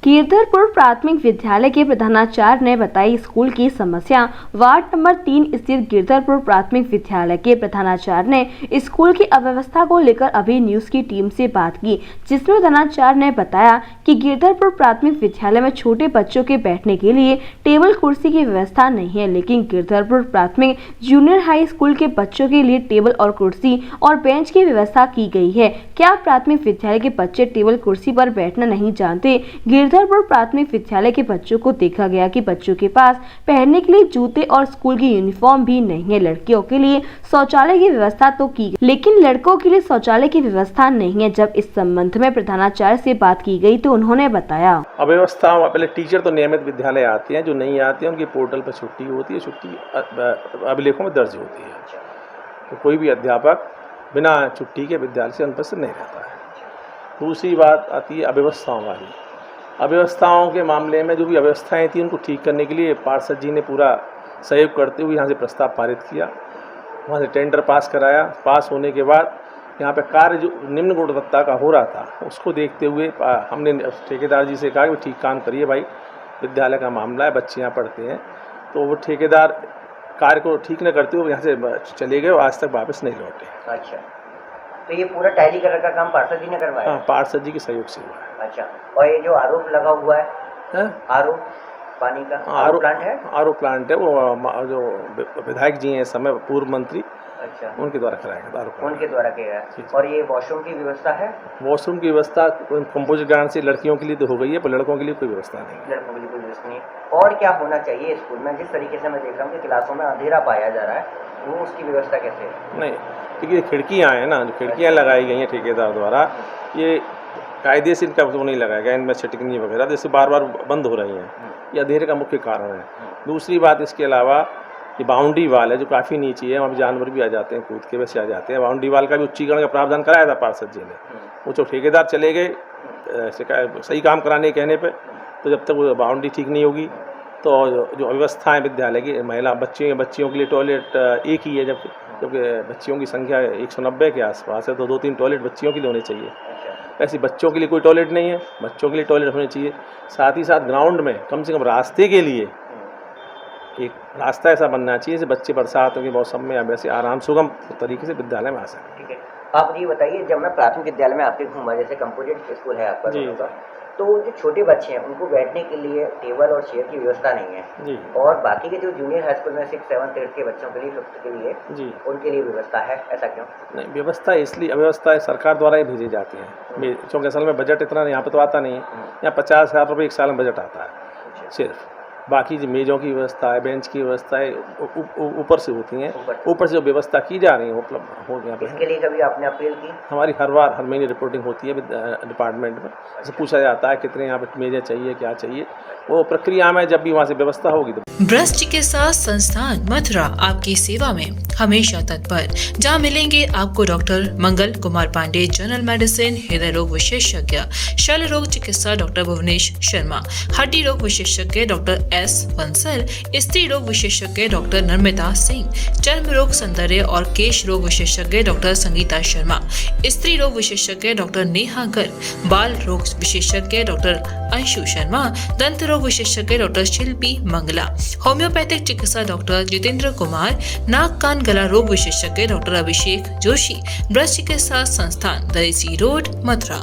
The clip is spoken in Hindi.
गिरधरपुर प्राथमिक विद्यालय के प्रधानाचार्य ने बताई स्कूल की समस्या। वार्ड नंबर 3 स्थित गिरधरपुर प्राथमिक विद्यालय के प्रधानाचार्य ने स्कूल की अव्यवस्था को लेकर अभी न्यूज की टीम से बात की, जिसमें प्रधानाचार्य ने बताया कि गिरधरपुर प्राथमिक विद्यालय में छोटे बच्चों के बैठने के लिए टेबल कुर्सी की व्यवस्था नहीं है, लेकिन गिरधरपुर प्राथमिक जूनियर हाई स्कूल के बच्चों के लिए टेबल और कुर्सी और बेंच की व्यवस्था की गई है। क्या प्राथमिक विद्यालय के बच्चे टेबल कुर्सी पर बैठना नहीं जानते? गिरधरपुर प्राथमिक विद्यालय के बच्चों को देखा गया कि बच्चों के पास पहनने के लिए जूते और स्कूल की यूनिफॉर्म भी नहीं है। लड़कियों के लिए शौचालय की व्यवस्था तो की गई, लेकिन लड़कों के लिए शौचालय की व्यवस्था नहीं है। जब इस संबंध में प्रधानाचार्य से बात की गई तो उन्होंने बताया, अव्यवस्था पहले टीचर तो नियमित विद्यालय आते हैं, जो नहीं आते हैं उनकी पोर्टल पर छुट्टी होती है, छुट्टी अभिलेखों में दर्ज होती है। तो कोई भी अध्यापक बिना छुट्टी के विद्यालय से अनुपस्थित नहीं रहता है। दूसरी बात आती है अव्यवस्थाओं वाली। अव्यवस्थाओं के मामले में जो भी अव्यवस्थाएं थी उनको ठीक करने के लिए पार्षद जी ने पूरा सहयोग करते हुए यहाँ से प्रस्ताव पारित किया, वहाँ से टेंडर पास कराया। पास होने के बाद यहाँ पे कार्य जो निम्न गुणवत्ता का हो रहा था उसको देखते हुए हमने ठेकेदार जी से कहा कि ठीक काम करिए भाई, विद्यालय का मामला है, बच्चे यहाँ पढ़ते हैं। तो वो ठेकेदार कार्य को ठीक न करते हुए यहाँ से चले गए और आज तक वापस नहीं लौटे। अच्छा, तो ये पूरा टाइली कलर का काम पार्षद जी ने करवाया? हाँ, पार्षद जी के सहयोग से हुआ है। अच्छा, और ये जो आरोप लगा हुआ है आरोप पानी का आरोप प्लांट है? आरोप प्लांट है, वो जो विधायक जी हैं इस समय, पूर्व मंत्री, अच्छा, उनके द्वारा कराया गया। उनके द्वारा किया गया। और ये वॉशरूम की व्यवस्था है? वॉशरूम की व्यवस्था कंपोजिट ग्रांट से लड़कियों के लिए तो हो गई है, पर लड़कों के लिए कोई व्यवस्था नहीं है। लड़कों के लिए कोई व्यवस्था नहीं। और क्या होना चाहिए स्कूल में? जिस तरीके से मैं देख रहा हूँ कि क्लासों में अंधेरा पाया जा रहा है, वो उसकी व्यवस्था कैसे है? नहीं, देखिए खिड़कियाँ हैं ना, जो खिड़कियाँ लगाई गई हैं ठेकेदार द्वारा, ये कायदे से इनका वो नहीं लगाया गया, इनमें छिटकनी वगैरह जैसे बार बार बंद हो रही हैं, ये अंधेरे का मुख्य कारण है। दूसरी बात, इसके अलावा ये बाउंड्री वाल है जो काफ़ी नीचे है, वहाँ पर जानवर भी आ जाते हैं, कूद के वैसे आ जाते हैं। बाउंड्री वाल का भी उच्चीकरण का प्रावधान कराया था पार्षद जी ने, वो जो ठेकेदार चले गए सही काम कराने के कहने पे, तो जब तक वो बाउंड्री ठीक नहीं होगी तो जो व्यवस्था है विद्यालय की, महिला बच्चियों के लिए टॉयलेट एक ही है, जबकि बच्चियों की संख्या 190 के आसपास है, तो 2-3 टॉयलेट बच्चियों के लिए होने चाहिए। ऐसे बच्चों के लिए कोई टॉयलेट नहीं है, बच्चों के लिए टॉयलेट होने चाहिए। साथ ही साथ ग्राउंड में कम से कम रास्ते के लिए एक रास्ता ऐसा बनना चाहिए जैसे बच्चे बरसात के मौसम में या वैसे आराम सुगम तरीके से विद्यालय में आ सकें। ठीक है, आप ये बताइए, जब मैं प्राथमिक विद्यालय में आपके घूमा, जैसे कंपोजिट स्कूल है आपका जी, तो जो छोटे बच्चे हैं उनको बैठने के लिए टेबल और चेयर की व्यवस्था नहीं है जी, और बाकी के जो जूनियर हाई स्कूल में 6, 7, 8 के बच्चों के लिए, 5th के लिए जी, उनके लिए व्यवस्था है, ऐसा क्यों? नहीं, व्यवस्था इसलिए अव्यवस्था सरकार द्वारा ही भेजी जाती है, क्योंकि असल में बजट इतना यहाँ पे तो आता नहीं है। यहाँ 50,000 रुपये एक साल में बजट आता है सिर्फ। बाकी जो मेज़ों की व्यवस्था है, बेंच की व्यवस्था है, ऊपर से होती हैं, ऊपर से जो व्यवस्था की जा रही है उपलब्ध हो गया। इसके लिए कभी आपने अपील की? हमारी हर महीने रिपोर्टिंग होती है डिपार्टमेंट में, जैसे पूछा जाता है कितने यहाँ पे मेज़ें चाहिए, क्या चाहिए, वो प्रक्रिया में जब भी वहाँ से व्यवस्था होगी तो। ब्रस्ट चिकित्सा संस्थान मथुरा आपकी सेवा में हमेशा तत्पर, जहां मिलेंगे आपको डॉक्टर मंगल कुमार पांडे, जनरल मेडिसिन, हृदय रोग विशेषज्ञ, शल्य रोग चिकित्सा डॉक्टर भुवनेश शर्मा, हड्डी रोग विशेषज्ञ डॉक्टर एस बंसल, स्त्री रोग विशेषज्ञ डॉक्टर नर्मदा सिंह, चर्म रोग, सौंदर्य और केश रोग विशेषज्ञ डॉक्टर संगीता शर्मा, स्त्री रोग विशेषज्ञ डॉक्टर नेहा गर्ग, बाल रोग विशेषज्ञ डॉक्टर अंशु शर्मा, दंत रोग विशेषज्ञ डॉक्टर शिल्पी मंगला, होम्योपैथिक चिकित्सा डॉक्टर जितेंद्र कुमार, नाक कान गला रोग विशेषज्ञ डॉक्टर अभिषेक जोशी। ब्रस्ट चिकित्सा संस्थान दरेसी रोड, मथुरा।